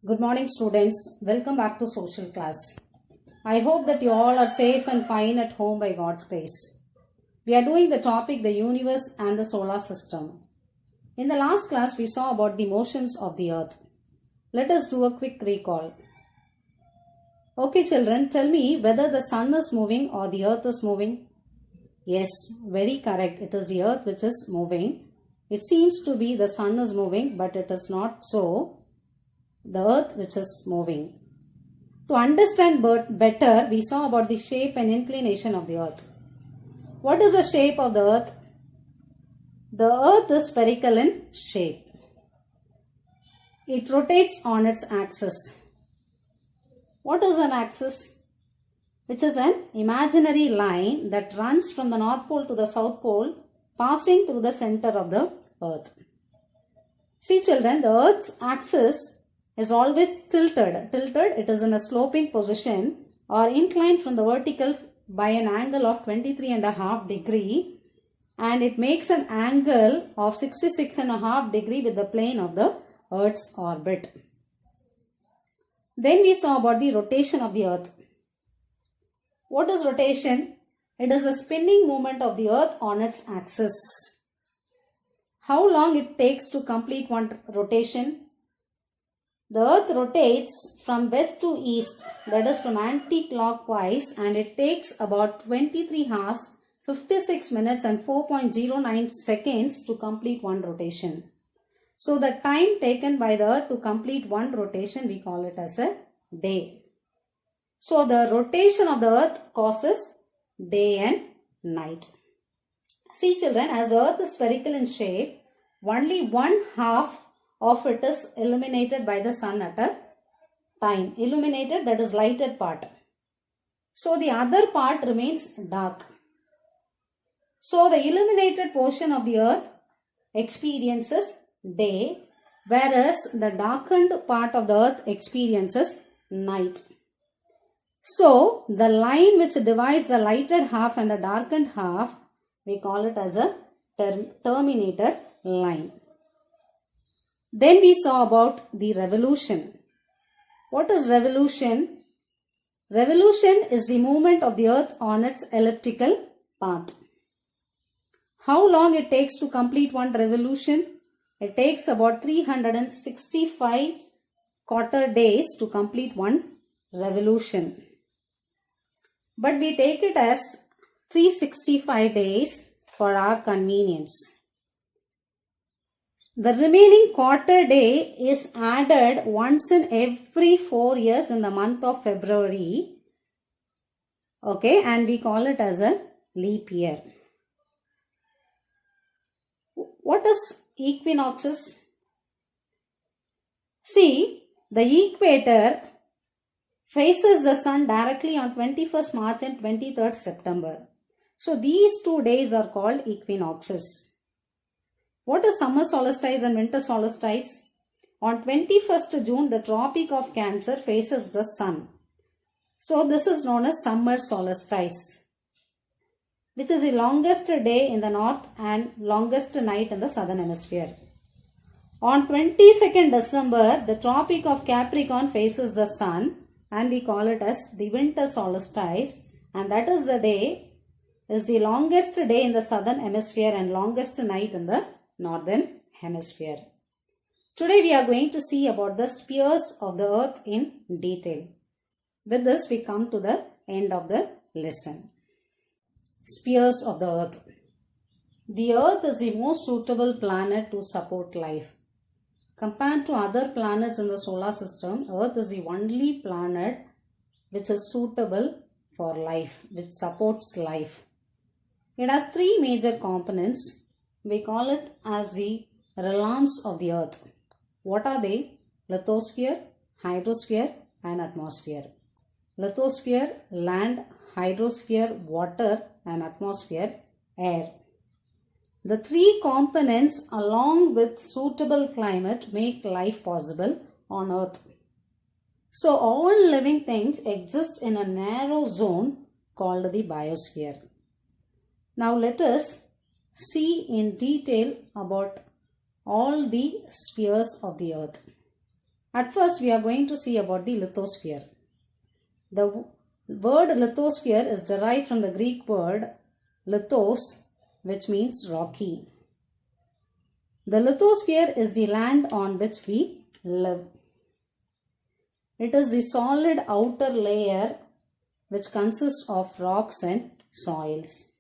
Good morning students, welcome back to social class. I hope that you all are safe and fine at home by God's grace. We are doing the topic the universe and the solar system. In the last class we saw about the motions of the earth. Let us do a quick recall. Okay children, tell me whether the sun is moving or the earth is moving. Yes, very correct. It is the earth which is moving. It seems to be the sun is moving, but it is not so. The earth which is moving. To understand better, we saw about the shape and inclination of the earth. What is the shape of the earth? The earth is spherical in shape. It rotates on its axis. What is an axis? Which is an imaginary line that runs from the North Pole to the South Pole, passing through the center of the earth. See children, the earth's axis is always tilted. It is in a sloping position or inclined from the vertical by an angle of 23.5 degree, and it makes an angle of 66.5 degree with the plane of the earth's orbit. Then we saw about the rotation of the earth. What is rotation? It is a spinning movement of the earth on its axis. How long it takes to complete one rotation? The earth rotates from west to east, that is from anti-clockwise, and it takes about 23 hours, 56 minutes and 4.09 seconds to complete one rotation. So the time taken by the earth to complete one rotation, we call it as a day. So the rotation of the earth causes day and night. See children, as the earth is spherical in shape, only one half of it is illuminated by the sun at a time. Illuminated, that is lighted part. So the other part remains dark. So the illuminated portion of the earth experiences day, whereas the darkened part of the earth experiences night. So the line which divides the lighted half and the darkened half, we call it as a terminator line. Then we saw about the revolution. What is revolution? Revolution is the movement of the earth on its elliptical path. How long it takes to complete one revolution? It takes about 365 quarter days to complete one revolution. But we take it as 365 days for our convenience. The remaining quarter day is added once in every 4 years in the month of February. Okay, and we call it as a leap year. What is equinoxes? See, the equator faces the sun directly on 21st March and 23rd September. So these 2 days are called equinoxes. What is summer solstice and winter solstice? On 21st June, the Tropic of Cancer faces the sun. So this is known as summer solstice, which is the longest day in the north and longest night in the southern hemisphere. On 22nd December, the Tropic of Capricorn faces the sun, and we call it as the winter solstice, and that is the day is the longest day in the southern hemisphere and longest night in the northern hemisphere. Today we are going to see about the spheres of the earth in detail. With this we come to the end of the lesson. Spheres of the earth. The earth is the most suitable planet to support life. Compared to other planets in the solar system, earth is the only planet which is suitable for life, which supports life. It has three major components. We call it as the realms of the earth. What are they? Lithosphere, hydrosphere and atmosphere. Lithosphere, land; hydrosphere, water; and atmosphere, air. The three components along with suitable climate make life possible on earth. So all living things exist in a narrow zone called the biosphere. Now let us see in detail about all the spheres of the earth. At first, we are going to see about the lithosphere. The word lithosphere is derived from the Greek word lithos, which means rocky. The lithosphere is the land on which we live. It is the solid outer layer which consists of rocks and soils.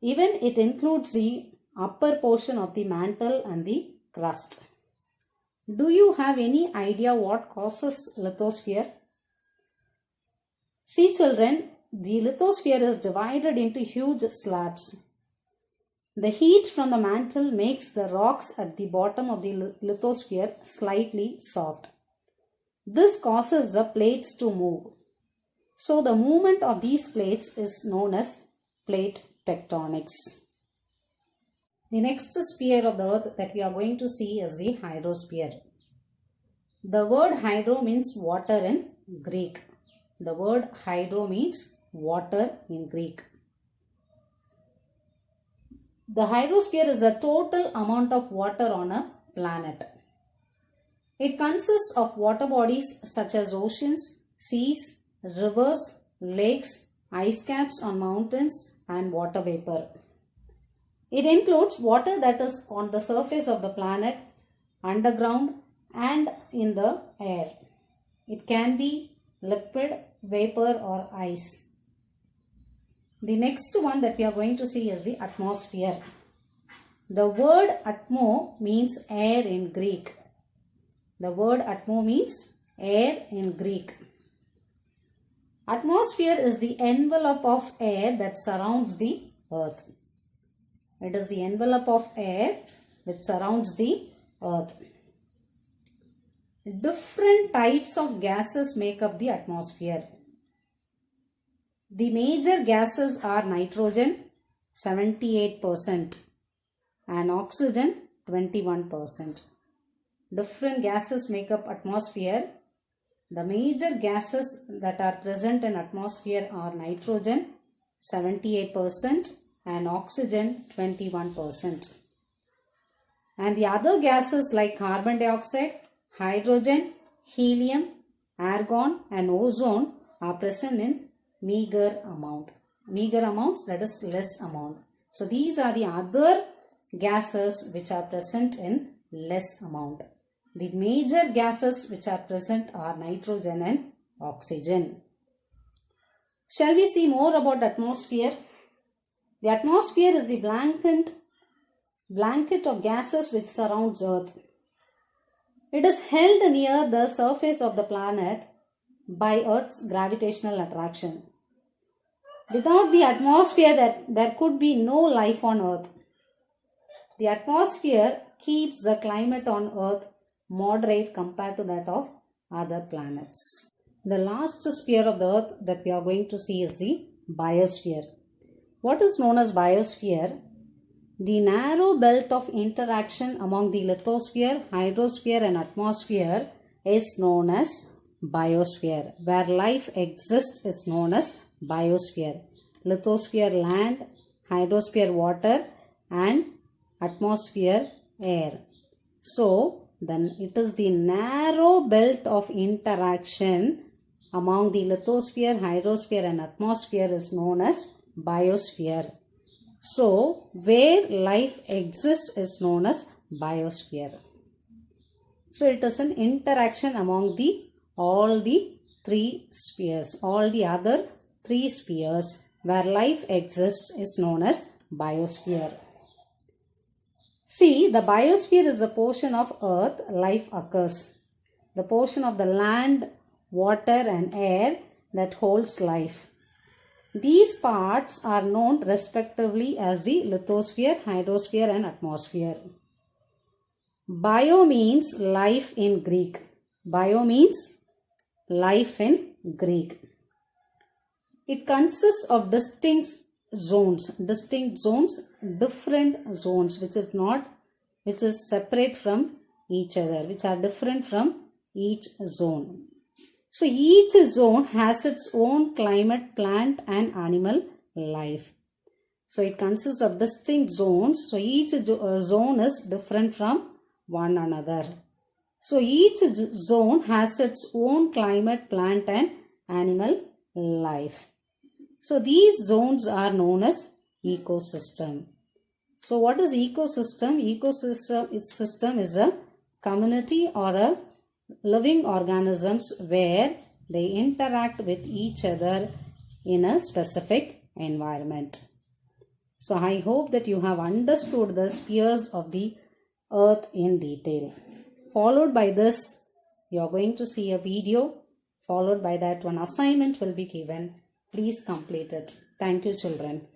Even it includes the upper portion of the mantle and the crust. Do you have any idea what causes lithosphere? See children, the lithosphere is divided into huge slabs. The heat from the mantle makes the rocks at the bottom of the lithosphere slightly soft. This causes the plates to move. So the movement of these plates is known as plate tectonics. The next sphere of the earth that we are going to see is the hydrosphere. The word hydro means water in Greek. The word hydro means water in Greek. The hydrosphere is the total amount of water on a planet. It consists of water bodies such as oceans, seas, rivers, lakes, ice caps on mountains and water vapor. It includes water that is on the surface of the planet, underground and in the air. It can be liquid, vapor or ice. The next one that we are going to see is the atmosphere. The word atmo means air in Greek. The word atmo means air in Greek. Atmosphere is the envelope of air that surrounds the earth. It is the envelope of air which surrounds the earth. Different types of gases make up the atmosphere. The major gases are nitrogen 78% and oxygen 21%. Different gases make up atmosphere. The major gases that are present in atmosphere are nitrogen 78% and oxygen 21%. And the other gases like carbon dioxide, hydrogen, helium, argon and ozone are present in meager amount. Meager amounts, that is less amount. So these are the other gases which are present in less amount. The major gases which are present are nitrogen and oxygen. Shall we see more about atmosphere? The atmosphere is the blanket of gases which surrounds Earth. It is held near the surface of the planet by Earth's gravitational attraction. Without the atmosphere, there could be no life on Earth. The atmosphere keeps the climate on Earth moderate compared to that of other planets. The last sphere of the Earth that we are going to see is the biosphere. What is known as biosphere? The narrow belt of interaction among the lithosphere, hydrosphere and atmosphere is known as biosphere. Where life exists is known as biosphere. Lithosphere land, hydrosphere water and atmosphere air. So then it is the narrow belt of interaction among the lithosphere, hydrosphere and atmosphere is known as biosphere. So where life exists is known as biosphere. So it is an interaction among all the three spheres. All the other three spheres where life exists is known as biosphere. See, the biosphere is the portion of Earth life occurs. The portion of the land, water and air that holds life. These parts are known respectively as the lithosphere, hydrosphere and atmosphere. Bio means life in Greek. Bio means life in Greek. It consists of distinct zones, different zones which is separate from each other, which are different from each zone. So each zone has its own climate, plant and animal life. So it consists of distinct zones. So each zone is different from one another. So each zone has its own climate, plant and animal life. So these zones are known as ecosystem. So what is ecosystem? Ecosystem is a community or a living organisms where they interact with each other in a specific environment. So I hope that you have understood the spheres of the earth in detail. Followed by this, you are going to see a video. Followed by that, one assignment will be given. Please complete it. Thank you, children.